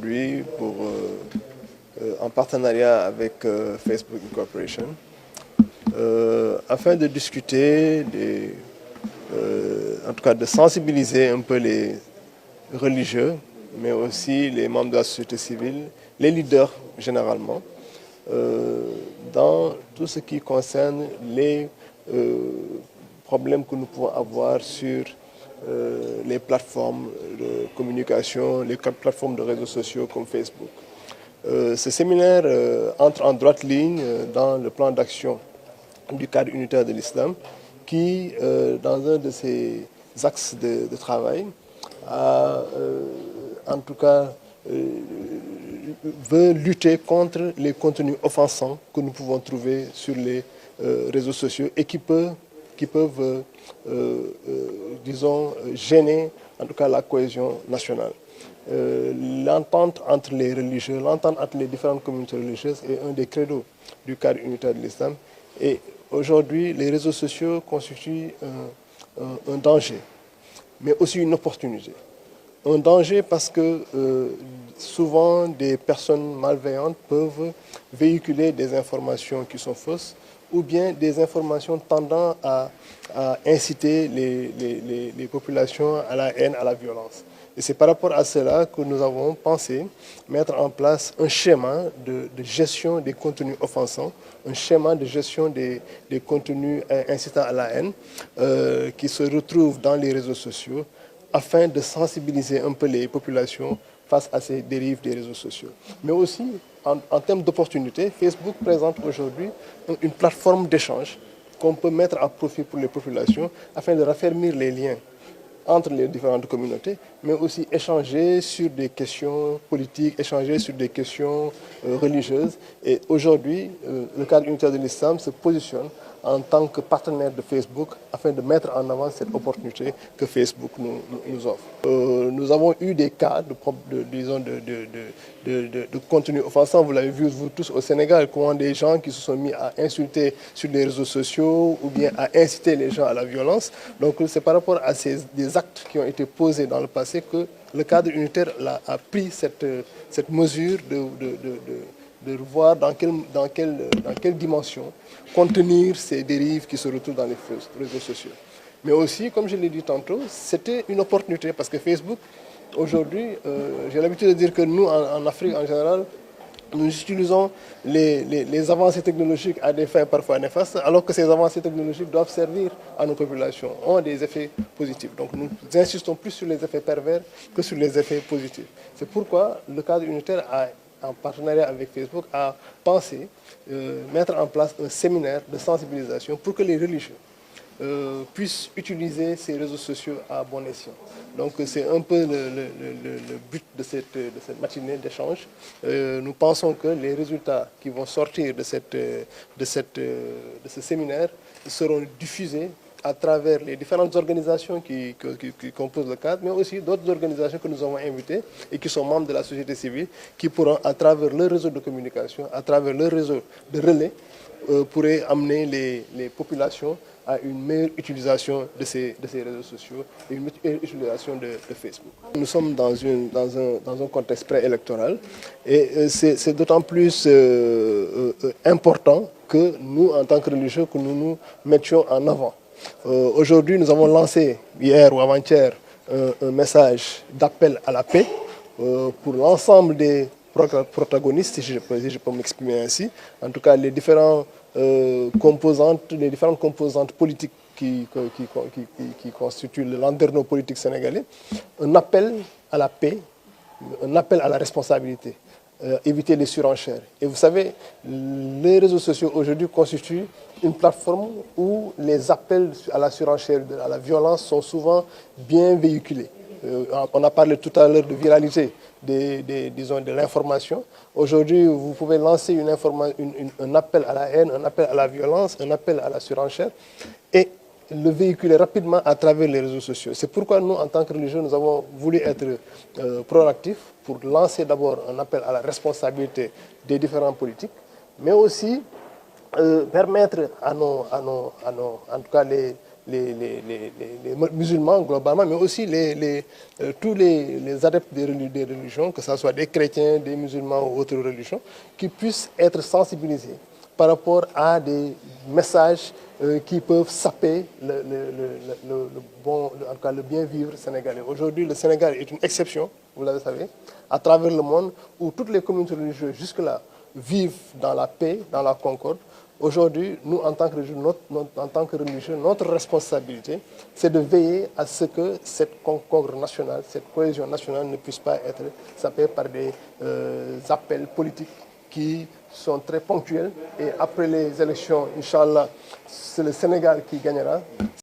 Aujourd'hui, en partenariat avec Facebook Incorporation, afin de discuter, en tout cas de sensibiliser un peu les religieux, mais aussi les membres de la société civile, les leaders généralement, dans tout ce qui concerne les problèmes que nous pouvons avoir sur les plateformes de communication, les plateformes de réseaux sociaux comme Facebook. Ce séminaire entre en droite ligne dans le plan d'action du cadre unitaire de l'islam qui, dans un de ses axes de travail, en tout cas, veut lutter contre les contenus offensants que nous pouvons trouver sur les réseaux sociaux et qui peuvent disons, gêner en tout cas la cohésion nationale. L'entente entre les religieux, l'entente entre les différentes communautés religieuses est un des credos du cadre unitaire de l'islam. Et aujourd'hui, les réseaux sociaux constituent un danger, mais aussi une opportunité. Un danger parce que souvent des personnes malveillantes peuvent véhiculer des informations qui sont fausses ou bien des informations tendant à inciter les populations à la haine, à la violence. Et c'est par rapport à cela que nous avons pensé mettre en place un schéma de gestion des contenus offensants, un schéma de gestion des contenus incitant à la haine qui se retrouvent dans les réseaux sociaux afin de sensibiliser un peu les populations face à ces dérives des réseaux sociaux. Mais aussi, en termes d'opportunités, Facebook présente aujourd'hui une plateforme d'échange qu'on peut mettre à profit pour les populations afin de raffermir les liens entre les différentes communautés, mais aussi échanger sur des questions politiques, échanger sur des questions religieuses. Et aujourd'hui, le cadre unitaire de l'islam se positionne en tant que partenaire de Facebook afin de mettre en avant cette opportunité que Facebook nous offre. Nous avons eu des cas de contenu offensant, vous l'avez vu vous tous au Sénégal, comment des gens qui se sont mis à insulter sur les réseaux sociaux ou bien à inciter les gens à la violence. Donc c'est par rapport à des actes qui ont été posés dans le passé que le cadre unitaire a pris cette mesure de voir dans quelle dimension contenir ces dérives qui se retrouvent dans les réseaux sociaux. Mais aussi, comme je l'ai dit tantôt, c'était une opportunité parce que Facebook, aujourd'hui, j'ai l'habitude de dire que nous, en Afrique en général, nous utilisons les avancées technologiques à des fins parfois néfastes, alors que ces avancées technologiques doivent servir à nos populations, ont des effets positifs. Donc nous insistons plus sur les effets pervers que sur les effets positifs. C'est pourquoi le cadre unitaire en partenariat avec Facebook, a pensé mettre en place un séminaire de sensibilisation pour que les religieux puissent utiliser ces réseaux sociaux à bon escient. Donc c'est un peu le but de cette matinée d'échange. Nous pensons que les résultats qui vont sortir de ce séminaire seront diffusés à travers les différentes organisations qui composent le cadre, mais aussi d'autres organisations que nous avons invitées et qui sont membres de la société civile, qui pourront, à travers leur réseau de communication, à travers leur réseau de relais, pourraient amener les populations à une meilleure utilisation de ces réseaux sociaux et une meilleure utilisation de Facebook. Nous sommes dans un contexte préélectoral et c'est d'autant plus important que nous, en tant que religieux, que nous nous mettions en avant. Aujourd'hui, nous avons lancé, hier ou avant-hier, un message d'appel à la paix pour l'ensemble des protagonistes, si je peux m'exprimer ainsi. En tout cas, les différentes composantes politiques qui constituent le landerneau politique sénégalais. Un appel à la paix, un appel à la responsabilité. Éviter les surenchères. Et vous savez, les réseaux sociaux aujourd'hui constituent une plateforme où les appels à la surenchère, à la violence sont souvent bien véhiculés. On a parlé tout à l'heure de viralité disons, de l'information. Aujourd'hui, vous pouvez lancer un appel à la haine, un appel à la violence, un appel à la surenchère et le véhiculer rapidement à travers les réseaux sociaux. C'est pourquoi nous, en tant que religieux, nous avons voulu être proactifs pour lancer d'abord un appel à la responsabilité des différents politiques, mais aussi permettre en tout cas les musulmans globalement, mais aussi tous les adeptes des religions, que ce soit des chrétiens, des musulmans ou autres religions, qui puissent être sensibilisés par rapport à des messages qui peuvent saper en tout cas, le bien vivre sénégalais. Aujourd'hui, le Sénégal est une exception, vous le savez, à travers le monde, où toutes les communautés religieuses jusque-là vivent dans la paix, dans la concorde. Aujourd'hui, nous, en tant que religieux, notre responsabilité, c'est de veiller à ce que cette concorde nationale, cette cohésion nationale ne puisse pas être sapée par des appels politiques qui sont très ponctuels. Et après les élections, Inch'Allah, c'est le Sénégal qui gagnera.